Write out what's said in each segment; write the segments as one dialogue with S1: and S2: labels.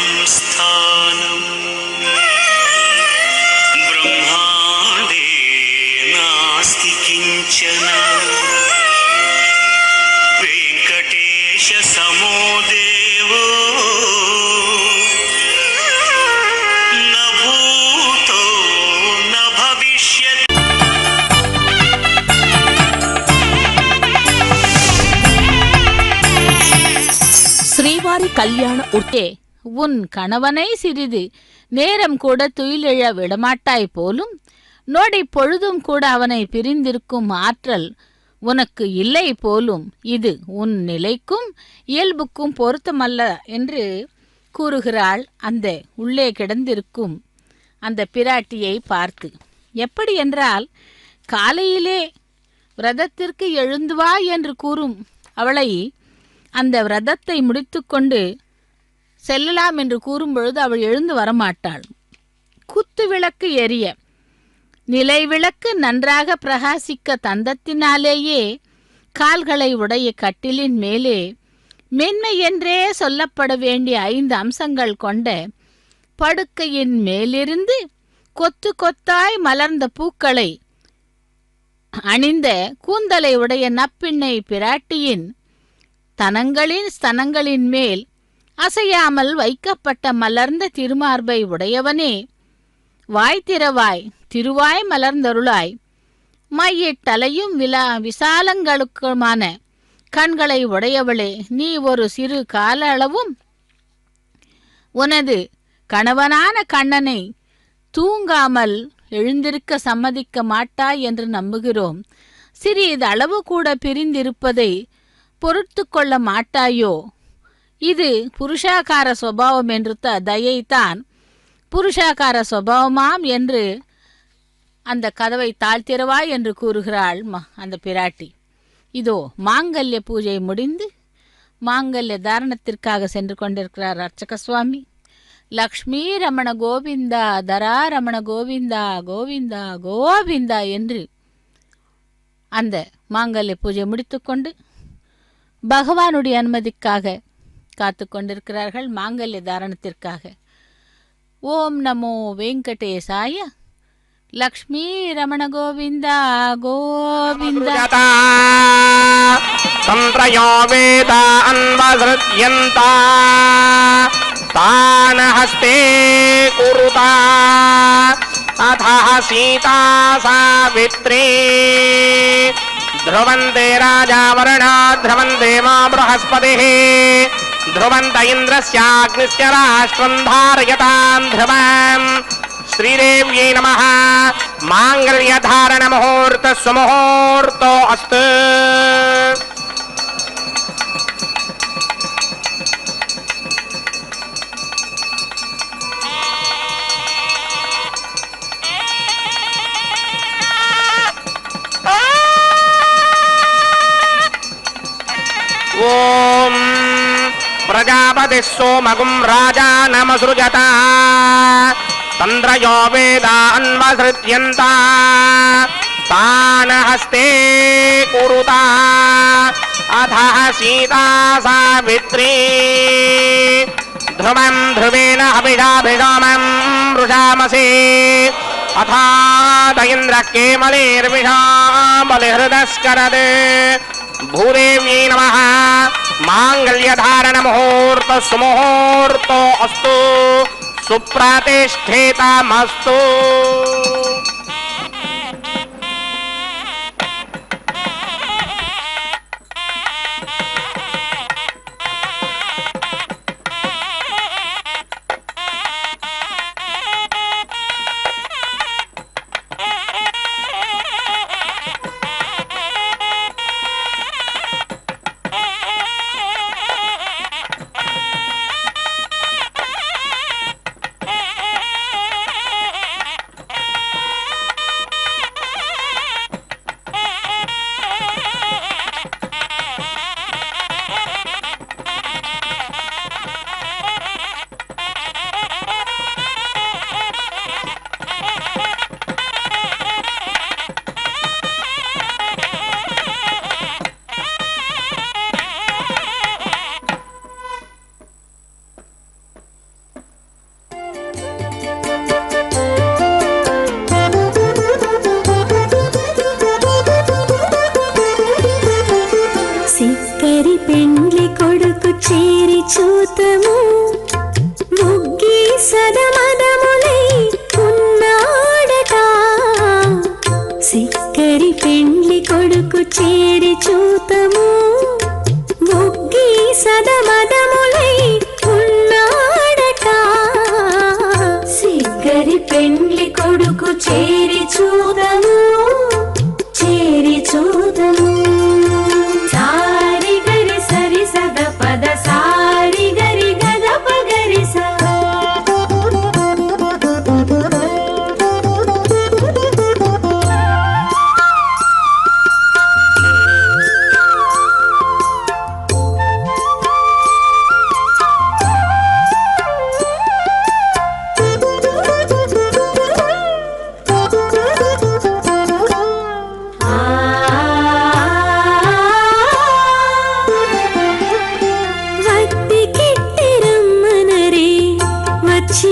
S1: संस्थानम् ब्रह्माण्डे नास्ति किञ्चन वेङ्कटेश समो देवो न भूतो न भविष्यति.
S2: ஸ்ரீவாரி கல்யாண உட்டே உன் கணவனை சிறிது நேரம் கூட துயிலெழ விடமாட்டாய் போலும். நொடி பொழுதும் கூட அவனை பிரிந்திருக்கும் ஆற்றல் உனக்கு இல்லை போலும். இது உன் நிலைக்கும் இயல்புக்கும் பொருத்தமல்ல என்று கூறுகிறாள் அந்த உள்ளே கிடந்திருக்கும் அந்த பிராட்டியை பார்த்து. எப்படி என்றால், காலையிலே விரதத்திற்கு எழுந்து வா என்று கூறும் அவளை அந்த விரதத்தை முடித்து கொண்டு செல்லலாம் என்று கூறும்பொழுது அவள் எழுந்து வரமாட்டாள். குத்து விளக்கு எரிய நிலை விளக்கு நன்றாக பிரகாசிக்க தந்தத்தினாலேயே கால்களை உடைய கட்டிலின் மேலே மென்மை என்றே சொல்லப்பட வேண்டிய 5 அம்சங்கள் கொண்ட படுக்கையின் மேலிருந்து கொத்து கொத்தாய் மலர்ந்த பூக்களை அணிந்த கூந்தலை உடைய நப்பிண்ணை பிராட்டியின் ஸ்தனங்களின் மேல் அசையாமல் வைக்கப்பட்ட மலர்ந்த திருமார்பை உடையவனே, வாய் திறவாய் திருவாய் மலர்ந்தருளாய், மையிட்டலையும் விசாலங்களுக்குமான கண்களை உடையவளே, நீ ஒரு சிறு கால அளவும் உனது கணவனான கண்ணனை தூங்காமல் எழுந்திருக்க சம்மதிக்க மாட்டாய் என்று நம்புகிறோம். சிறிது அளவு கூட பிரிந்திருப்பதை பொறுத்து கொள்ள மாட்டாயோ? இது புருஷாகார சுபாவம் என்று தயைத்தான் புருஷாகார சுபாவமாம் என்று அந்த கதவை தாழ்த்திரவாய் என்று கூறுகிறாள் அந்த பிராட்டி. இதோ மாங்கல்ய பூஜை முடிந்து மாங்கல்ய தாரணத்திற்காக சென்று கொண்டிருக்கிறார் அர்ச்சக சுவாமி. லக்ஷ்மி ரமண கோவிந்தா, தரா ரமண கோவிந்தா, கோவிந்தா கோவிந்தா என்று அந்த மாங்கல்ய பூஜை முடித்துக்கொண்டு பகவானுடைய அனுமதிக்காக காத்து கொண்டிருக்கிறார்கள் மாங்கல்ய தாரணத்திற்காக. ஓம் நமோ வெங்கடேசாய. லக்ஷ்மி ரமண கோவிந்தா கோவிந்தா.
S3: தந்திரயோ வேதா அன்வஸ்ருத்யந்தா தான ஹஸ்தே குருதா அதஹ சீதா சாவித்ரி ध्रुवन्ते राजा वरुणा ध्रुवन्ते मा बृहस्पतिः ध्रुवन्त इन्द्रस्याग्निस्य राष्ट्रं धारयतां ध्रुवम्. श्रीदेव्यै नमः. माङ्गल्यधारणमुहूर्तः सुमुहूर्तो अस्तु. ओम प्रजापतिः सोमगुं राजानमसृजत तन्द्रयो वेदा अन्वसृज्यन्ता तान हस्ते कुरुता अधः सीता सावित्री ध्रुवं ध्रुवेण हविषाभिषोमं वृषामसि अथात इन्द्रः केमलेर्विषामलिहृदस्करदे. भूदेव्यै नमः. मांगल्यधारण मुहूर्त सुमुहूर्तो अस्तु. सुप्रतिष्ठितमस्तु.
S4: కొడుకు చేరి చూతము మొగ్గి సదమదములై ఉన్నాడట సిగ్గరి పెండ్లి కొడుకు చేరి చూతము సారి గరి సరి సద పద సారి గరి గద పగరి స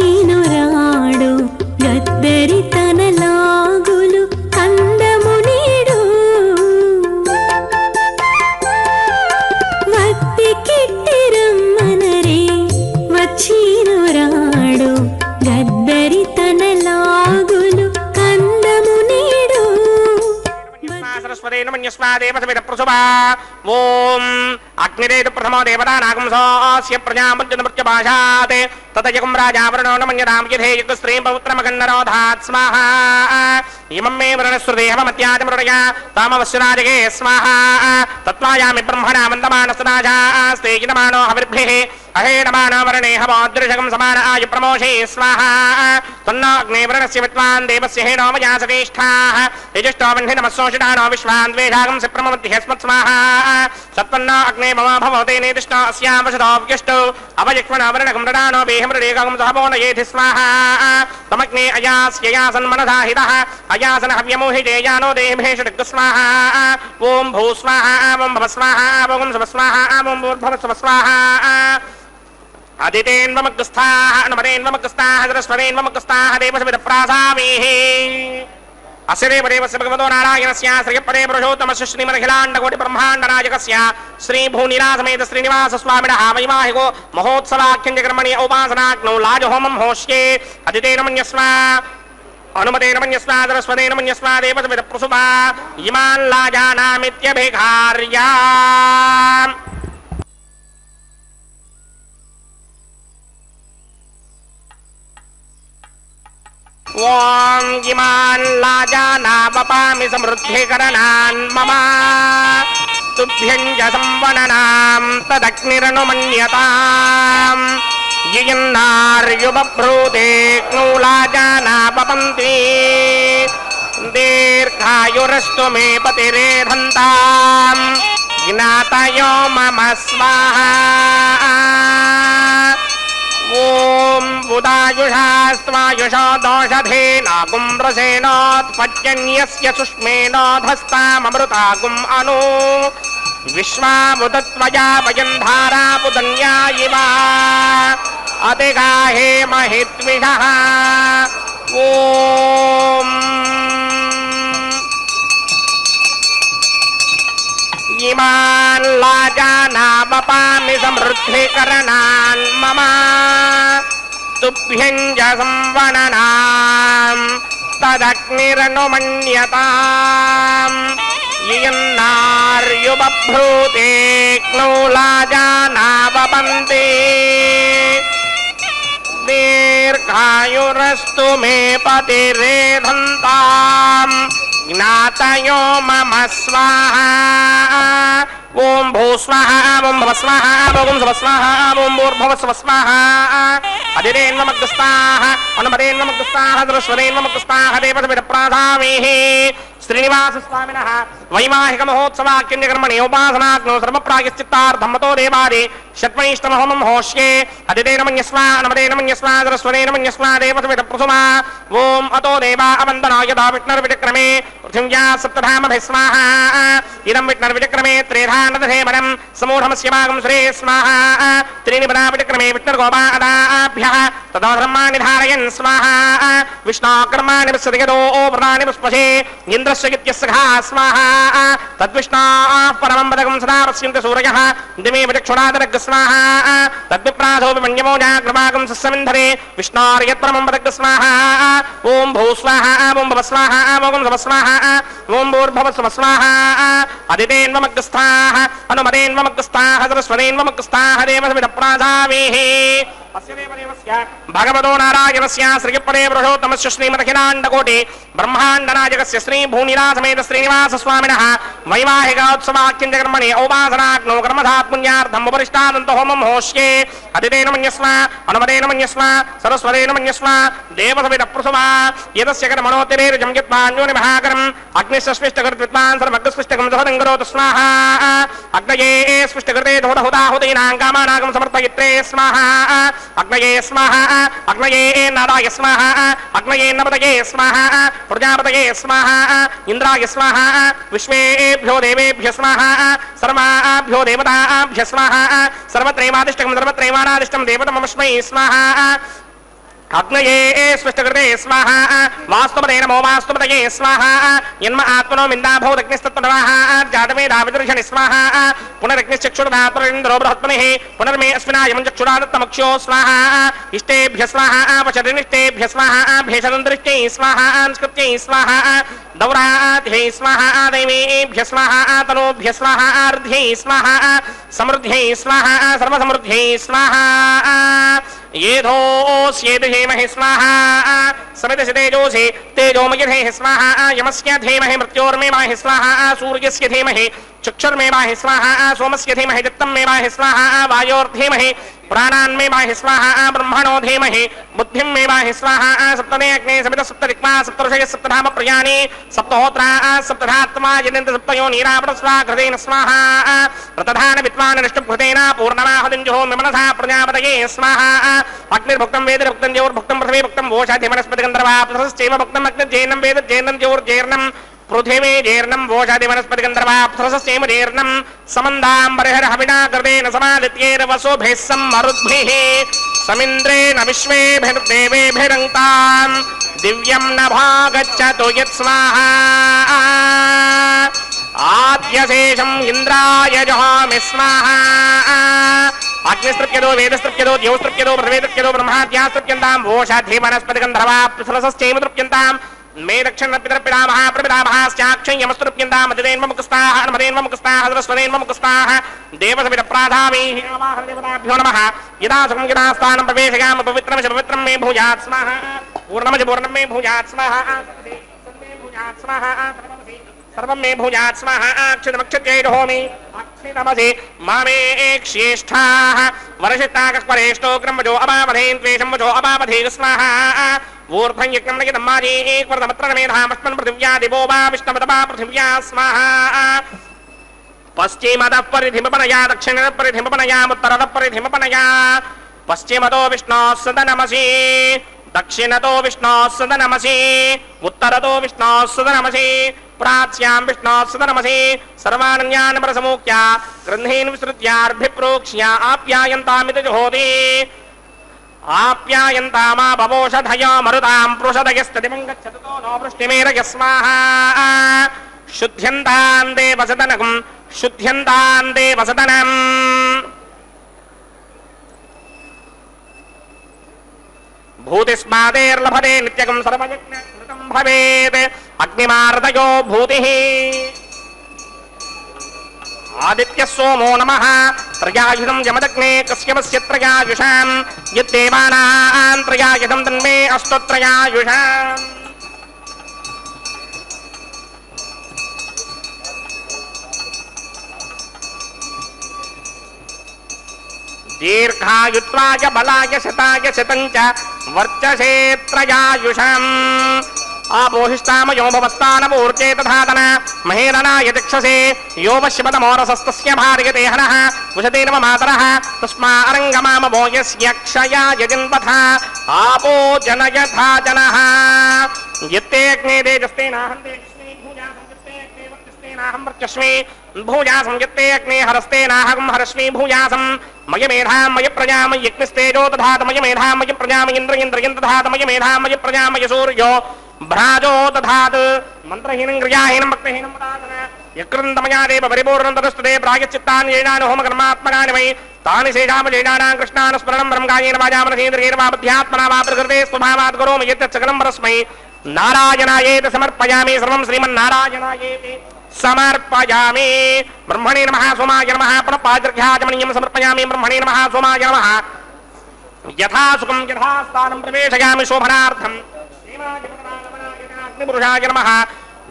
S4: చీనురాడు గద్దరి తన లాగులు అందము నీడు వత్తి కిట్టిరమ్మనరే వచ్చీనురాడు గద్దరి తన లాగులు కందము నీడు
S3: సరస్వతే నమన్యస్మా దేవసవిద ప్రసుభా ఓం అగ్నిరేతు ప్రథమో దేవతా నాగంసోస్య ప్రజామృత్యుమృత్యుభాషాత్ తదయకం రాజావరణో నమన్యతాం యథేయుక్ స్త్రీం పౌత్రమగన్నరోధాత్ స్వాహా ఇమం మే వరణశ్రుదేహమత్యాజమృడయ తామవశ్యరాజగే స్వాహా తత్వాయామి బ్రహ్మణా వందమానస్తనాజాస్తే యజమానో హవిర్భిః అహేణమానో వరణే హవోదృశకం సమాన ఆయు ప్రమోషే స్వాహా తన్నో అగ్నే వరణస్య విద్వాన్ దేవస్య హేనో మయా సతీష్ఠాః యజుష్టో వహ్ని నమస్సోషిడానో విశ్వాన్ ద్వేషాగం సిప్రమమత్యస్మత్ స్వాహా సత్పన్నో అగ్నే మమ భవతే నేతిష్టో అస్యావశతో వ్యుష్టో అవయక్ష్మణ వరణకం రడానో వేహమృడేకం సహవో నయేధి స్వాహా తమగ్నే అయాస్యయాసన్ మనసాహితః అయాసన హవ్యమోహి జేయానో దేభేషు దిగ్గు స్వాహా ఓం భూ స్వాహా ఓం భవ స్వాహా ఓం శవ స్వాహా ఓం భూర్భవ స్వ స్వాహా అదితేన్వమగ్స్థాః అనుమదేన్వమగ్స్థాః సరస్వతేన్వమగ్స్థాః దేవసవిద ప్రాసామేః అస్య దేవదేవస్య భగవతో నారాయణస్య శ్రీపదే పురుషోత్తమస్య శ్రీమదఖిలాండకోటి బ్రహ్మాండనాయకస్య శ్రీ భూనిరాసమేత శ్రీనివాస స్వామినః వైవాహికో మహోత్సవాఖ్యంజ కర్మణి ఉపాసనాగ్నౌ లాజహోమం హోష్యే అదితేన మన్యస్వ అనుమతేన మన్యస్వ సరస్వతేన మన్యస్వ దేవసవిద ప్రసుభా ఇమాన్ లాజానామిత్యభిఘార్యా ఓం ఇమాన్ లాజానావపామి సమృద్ధికరణాన్ మమ తుభ్యం చ సంవననాం తదగ్నిరనుమన్యతాం యియన్నార్యుబభ్రూతే లాజానాపపంతి దీర్ఘాయురస్తు మే పతిరేధంతాం జ్ఞాతయో మమ స్వాహా ఓం ఉదాయుషాస్త్వాయుషో దోషధేనాగుం రసేనోత్పత్యన్యస్య సుష్మేనోధస్తామమృతాగుం అను విశ్వాముదత్వయా వయం ధారాపుదన్యా ఇవ అతిగాహే మహిత్విషః ఓం ఇమాన్ లాజానావపామి సమృద్ధికరణాన్ మమ తుభ్యం చ సంవననాం తదగ్నిరనుమన్యతాం యియన్నార్యుబభ్రూతే లాజానావపంతి దీర్ఘాయురస్తు మే పతిరేధంతాం జ్ఞాతయో మమ స్వాహా ఓం భూ స్వాహా ఓం భవ స్వాహా ఓం శవ స్వాహా ఓం భూర్భవ స్వ స్వాహా అదిరేన్వమగ్స్థాః అనుమదేన్వమగ్స్థాః సరస్వతేన్వమగ్స్థాః దేవసవిద ప్రాసామేః శ్రీనివాస స్వామినః వైవాహిక మహోత్సవాఖ్యంజ కర్మణి ఉపాసనాగ్నౌ సర్వప్రాయశ్చిత్తార్థం మతో దేవాది షట్వైష్టమహోమం హోష్యే అదితేన మన్యస్వ అనుమదేన మన్యస్వ సరస్వతేన మన్యస్వ దేవసవిద ప్రసుమా ఓం అతో దేవా అవందనో యథా విష్ణుర్విచక్రమే పృథివ్యా సప్తధామభిः స్వాహా ఇదం విష్ణుర్విచక్రమే త్రేధానదధేమనం సమూఢమస్య భాగం శ్రీ స్వాహా త్రీణి పదా విచక్రమే విష్ణుర్గోపాదాభ్యः తదో ధర్మాణి ధారయన్ స్వాహా విష్ణోకర్మాణి విశ్వదయదో వ్రతాని పుష్పశే ఇంద్రస్య గిత్యస్సఖా స్వాహా తద్విష్ణోః పరమం పదకం సదా పశ్యంతి సూరయः దిమే విచక్షుణాదరగ్ స్వాహా తద్విప్రాసో విమన్యమో జాగ్రవాగం సస్సమింధరే విష్ణోర్యత్పరమం పదగ్ స్వాహా ఓం భూ స్వాహా ఓం భవ స్వాహా ఓం శవ స్వాహా ఓం భూర్భువస్సువః స్వాహా అదితేన్వమగ్రస్థాః అనుమదేన్వమగ్రస్థాః సరస్వతేన్వమగ్రస్థాః దేవసమిదప్రాసామేః అస్య దేవదేవస్య భగవతో నారాయణస్య శ్రీపదే పురుషోత్తమస్య శ్రీమదఖిలాండకోటి బ్రహ్మాండనాయకస్య శ్రీ భూనిలాసమేత శ్రీనివాస స్వామినః వైవాహికోత్సవాఖ్యం కర్మణి ఔపాసనాగ్నో కర్మధాత్ పుణ్యార్థం ఉపరిష్టానంత హోమం హోష్యే అదితేన మన్యస్వ అనుమదేన మన్యస్వ సరస్వతేన మన్యస్వ దేవసమిద ప్రసువా యదస్య కర్మణోతిరేర్జం యత్వాన్యోని మహాకరం అగ్నిస్పృష్టకృత్వాన్ సర్వగ్స్పృష్టకం దహదంగరోతు స్వాహా అగ్నయే స్పృష్టకృతే దోఢహుతాహుతైనాం కామానాగం సమర్పయిత్రే స్వాహా అగ్నయే స్వాహా అగ్నయే నాదాయ స్వాహా అగ్నయే నమదయే స్వాహా ప్రజాపతయే స్వాహా ఇంద్రాయ స్వాహా విశ్వేభ్యో దేవేభ్య స్వాహా సర్వాభ్యో దేవతాభ్య స్వాహా సర్వత్రైవాదిష్టకం సర్వత్రైవానాదిష్టం దేవతమస్మై స్వాహా అగ్నయే స్పృష్టకృతే స్వాహా వాస్తుపదే నమో వాస్తుపతయే స్వాహా యన్మ ఆత్మనో మిందాభూదగ్నిస్తత్వనః జాతవేదా విదర్శని స్వాహా పునరగ్నిశ్చక్షుర్ధాత్రేంద్రో బృహత్మనిః పునర్మే అస్మినాయం చక్షురాదత్తమక్షో స్వాహా ఇష్టేభ్య స్వాహా వచరినిష్టేభ్య స్వాహా భేషదందృష్టై స్వాహా స్కృత్యై స్వాహా దౌరాధ్యై స్వాహా దైవేభ్య స్వాహా తనోభ్య స్వాహా అర్ధ్యై స్వాహా సమృద్ధ్యై స్వాహా సర్వసమృద్ధ్యై స్వాహా येधोस्येति धीमहि स्वाहा समितस्य तेजोसि तेजोमयधेः स्वाहा यमस्य धीमहि मृत्योर्मेवाहि स्वाहा सूर्यस्य धीमहि चक्षुर्मेवाहि स्वाहा सोमस्य धीमहि चित्तमेवाहि स्वाहा वायोर्धीमहि प्राणान्मेवाहि स्वाहा ब्रह्मणो धीमहि बुद्धिमेवाहि स्वाहा सप्तमे अग्ने समित सप्तदिक्मा सप्तऋषयः सप्तधाम प्रियाणि सप्तहोत्रा सप्तधात्मा जनिन्त सप्तयो नीरावण स्वाकृतेन स्वाहा रतधान विद्वान् निष्टुभृतेन पूर्णमाहुतिं जुहोमि मनसा प्रजापतये स्वाहा अग्निर्भुक्तं वेदभुक्तं ज्योर्भुक्तं पृथिवी भुक्तं वोषाधिवनस्पतिगन्धर्वाप्सरश्चैव भुक्तं अग्निर्जैनं वेदजैनं ज्योर्जैर्नं पृथिवी जीर्णं वोषाधिवनस्पतिगन्धर्वाप्सरश्चैव जीर्णं समन्दाम्बरिहरहविनाकृतेन समादित्यैर्वसुभिः सम्मरुद्भिः समिन्द्रेण विश्वेभिर्देवेभिरङ्क्ताम् दिव्यं नभागच्छतु यत्स्वाहा आद्यशेषम् इन्द्राय जहामि स्वाहा अग्निस्तृप्यतो वेदस्तृप्यतो द्यौस्तृप्यतो पृथिवीस्तृप्यतो ब्रह्माद्यास्तृप्यन्तां वोषाधिवनस्पतिगन्धर्वाप्सरश्चैव तृप्यन्तां मे दक्षिणपितरपितामहः प्रपितामहाश्चाक्षयमस्तृप्यन्तां अतिदेन्वमुखस्ताः अनुमदेन्वमुखस्ताः सरस्वतेन्वमुखस्ताः देवसमिदप्राधामीः आवाहनदेवताभ्यो नमः यदा सुखं यदा स्थानं प्रवेशयामि पवित्रं च पवित्रं मे भूयात् स्वाहा पूर्णं च पूर्णं मे भूयात् स्वाहा भूयात् स्वाहा सर्वं मे भूयात् स्वाहा अक्षतमक्षत्यै होमि अक्षतमसि मामे एक्ष्येष्ठाः वर्षिताकस्परेष्टो क्रमजो अपावधेन् त्वेषं वचो अपावधे स्वाहा ऊर्ध्वं यज्ञं नयितं माजी एकवर्धमत्र मेधामस्मन् पृथिव्या दिवो वा विष्णवतपा पृथिव्या स्वाहा पश्चिमतः परिधिमपनया दक्षिणतः परिधिमपनया उत्तरतः परिधिमपनया पश्चिमतो विष्णोः सदनमसि दक्षिणतो विष्णोः सदनमसि उत्तरतो विष्णोः सदनमसि प्राच्यां विष्णोः सदनमसि सर्वाण्यान् प्रसमूख्या ग्रन्थीन् विसृत्यार्भिप्रोक्ष्य आप्यायन्तामिति जुहोति आप्यायन्तामा भवोषधयो मरुतां पृषदयस्तदिवं गच्छतो नो वृष्टिमेरय स्वाहा शुद्ध्यन्तां देवसदनकं शुद्ध्यन्तां देवसदनम् भूतिस्मादेर्लभते नित्यकं सर्वयज्ञकृतं भवेत् अग्निमार्दयो भूतिः आदित्य सोमो नमः त्रयायुधं यमदग्ने कस्यपस्य त्रयायुषां यद्देवानां त्रयायुधं तन्मे अस्तत्रयायुषाम् दीर्घायुत्वाय बलाय शताय शतं च वर्चसे त्रयायुषाम् आपोहिष्टामयो भवस्तानमूर्चे तथातन महेरणाय चक्षसे यो वश्यपदमोरसस्तस्य भार्यते हनः वशते नम मातरः तस्मा अरङ्गमामभो यस्य क्षयाय जन्मथा आपो जनयथा जनः यत्ते अग्ने तेजस्तेनाहं तेजस्मि भूयासं वर्चस्मि भूयासं यत्ते अग्ने हरस्तेनाहं हरस्मि भूयासं मय मेधां मय प्रजा मय यज्ञस्तेजो तथात मय मेधां मय प्रजा मय इन्द्र इन्द्रयन् तथात मय मेधां मय प्रजा मय सूर्यो भ्राजो तथात् मंत्रहीनं क्रियाहीनं भक्तिहीनं वदासन यकृन्दमया देव परिपूर्णं तदस्तुते प्रायश्चित्तानि येनानि होमकर्मात्मकानि वै तानि शेषामजेनानां कृष्णानुस्मरणं ब्रह्मकायेन वाचामनसेन्द्रियेण वा बुद्ध्यात्मना वा प्रकृते स्वभावात् करोमि यत् सकलं परस्मै నారాయణాయేతి సమర్పయామి సర్వం శ్రీమన్నారాయణాయేతి సమర్పయామి. బ్రహ్మణే నమః సోమాయ నమః పునఃపాద్రఘ్యాచమనీయం సమర్పయామి. బ్రహ్మణే నమః సోమాయ నమః యథాసుఖం యథాస్థానం ప్రవేశయామి శోభనార్థం. అగ్నిపురుషాయ నమః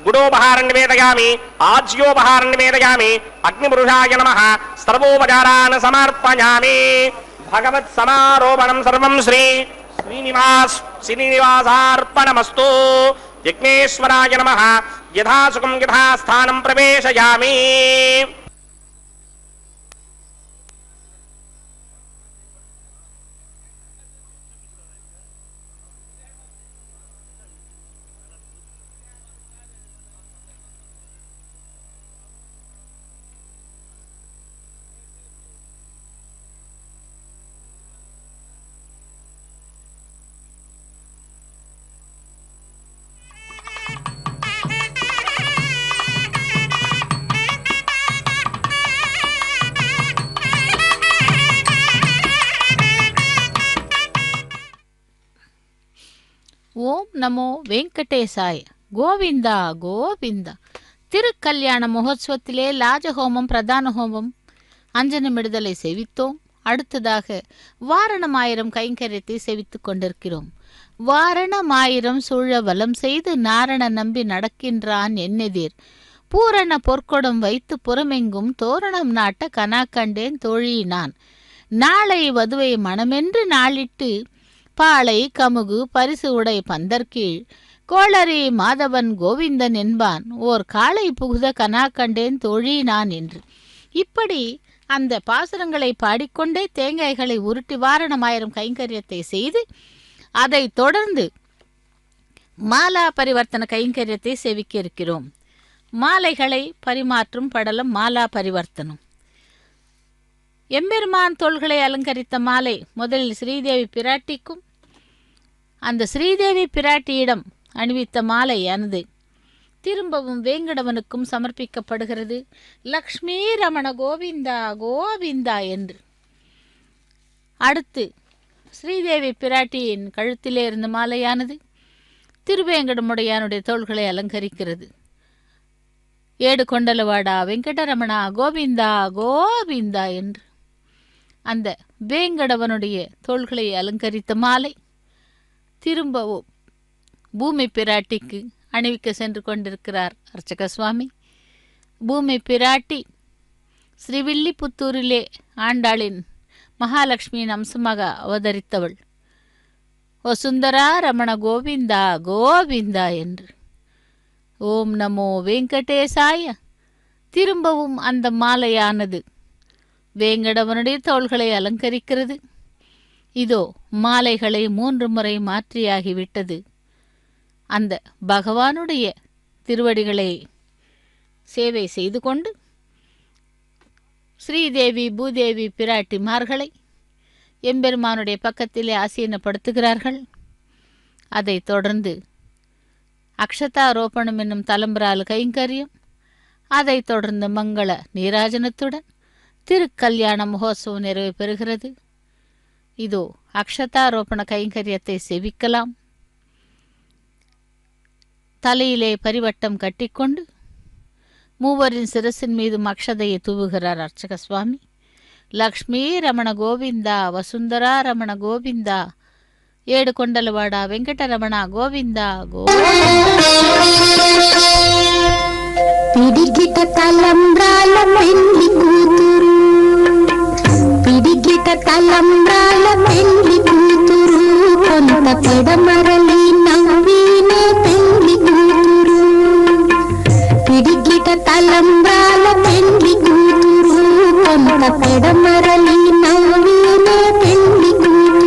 S3: గుడోపహారం నివేదయామి. ఆజ్యోపహారం నివేదయామి. అగ్నిపురుషాయ నమః సర్వోపచారాన్ సమర్పయామి. భగవత్ సమారోపణం సర్వం శ్రీనివాసార్పణమస్తు. యజ్ఞేశ్వరాయ నమః యథాసుఖం యథాస్థానం ప్రవేశయామి.
S2: ஓம் நமோ வெங்கடேசாய. கோவிந்தா கோவிந்தா. திருக்கல்யாண மகோத்சவத்திலே லாஜஹோமம், பிரதான ஹோமம், அஞ்சனமிடுதலை செவித்தோம். அடுத்ததாக வாரணமாயிரம் கைங்கரியத்தை செவித்துக் கொண்டிருக்கிறோம். வாரணமாயிரம் சூழ வலம் செய்து நாரண நம்பி நடக்கின்றான் என்னெதிர். பூரண பொற்கொடம் வைத்து புறமெங்கும் தோரணம் நாட்ட கனா கண்டேன் தோழியினான். நாளை வதுவை மனமென்று நாளிட்டு பாளை கமுகு பரிசு உடை பந்தர்கீழ் கோளரி மாதவன் கோவிந்தன் என்பான் ஓர் காளை புகுத கனா கண்டேன் தோழியினான் என்று. இப்படி அந்த பாசுரங்களை பாடிக்கொண்டே தேங்காய்களை உருட்டி வாரணமாயிரம் கைங்கரியத்தை செய்து அதை தொடர்ந்து மாலா பரிவர்த்தன கைங்கரியத்தை செவிக்க இருக்கிறோம். மாலைகளை பரிமாற்றும் படலம் மாலா பரிவர்த்தனம். எம்பெருமான் தோள்களை அலங்கரித்த மாலை முதலில் ஸ்ரீதேவி பிராட்டிக்கும் அந்த ஸ்ரீதேவி பிராட்டியிடம் அணிவித்த மாலையானது திரும்பவும் வேங்கடவனுக்கும் சமர்ப்பிக்கப்படுகிறது. லக்ஷ்மி ரமண கோவிந்தா கோவிந்தா என்று. அடுத்து ஸ்ரீதேவி பிராட்டியின் கழுத்திலே இருந்த மாலையானது திருவேங்கடமுடையானுடைய தோள்களை அலங்கரிக்கிறது. ஏடு கொண்டலவாடா வெங்கடரமணா கோவிந்தா கோவிந்தா என்று அந்த வேங்கடவனுடைய தோள்களை அலங்கரித்த மாலை திரும்பவும் பூமி பிராட்டிக்கு அணிவிக்க சென்று கொண்டிருக்கிறார் அர்ச்சக சுவாமி. பூமி பிராட்டி ஸ்ரீவில்லிபுத்தூரிலே ஆண்டாளின் மகாலட்சுமியின் அம்சமாக அவதரித்தவள். வசுந்தரா ரமண கோவிந்தா கோவிந்தா என்று. ஓம் நமோ வெங்கடேசாய. திரும்பவும் அந்த மாலையானது வேங்கடவனுடைய தோள்களை அலங்கரிக்கிறது. இதோ மாலைகளை 3 முறை மாற்றியாகிவிட்டது. அந்த பகவானுடைய திருவடிகளை சேவை செய்து கொண்டு ஸ்ரீதேவி பூதேவி பிராட்டிமார்களை எம்பெருமானுடைய பக்கத்திலே ஆசீனப்படுத்துகிறார்கள். அதைத் தொடர்ந்து அக்ஷதாரோபணம் என்னும் தலம்பரால் கைங்கரியம், அதைத் தொடர்ந்து மங்கள நீராஜனத்துடன் திருக்கல்யாண மகோத்சவம் நிறைவு பெறுகிறது. இதோ அக்ஷதாரோபண கைங்கரியத்தை செவிக்கலாம். தலையிலே பரிவட்டம் கட்டிக்கொண்டு மூவரின் சிரசின் மீதும் அக்ஷதையை தூவுகிறார் அர்ச்சக சுவாமி. லக்ஷ்மி ரமண கோவிந்தா வசுந்தரா ரமண கோவிந்தா ஏடு கொண்டலவாடா வெங்கடரமணா கோவிந்தா
S5: పిడిగిట తలంబ్రాల పెళ్లి కూతురు పిడిగిట తలంబ్రాల పెళ్లి కూతురు కొంత పెడమరలి నవ్వినే పెళ్లి కూతురు పిడిగిట తలంబ్రాల పెళ్లి కూతురు కొంత పెడమరలి నవ్వినే పెళ్లి కూతురు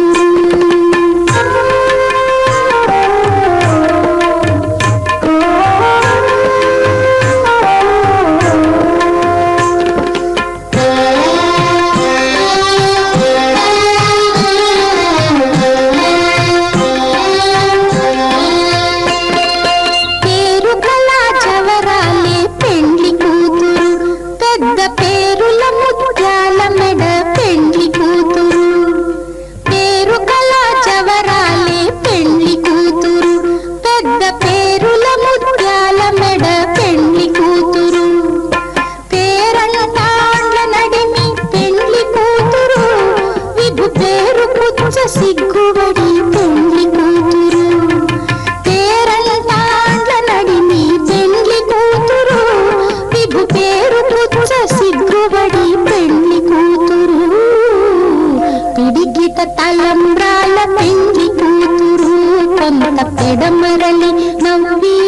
S5: పచ్చ సిగ్గుబడి పెళ్లి కూతురు పిడికిట తలంబ్రాల పెళ్లి కూతురు కొంత పెడమరలి నవ్వి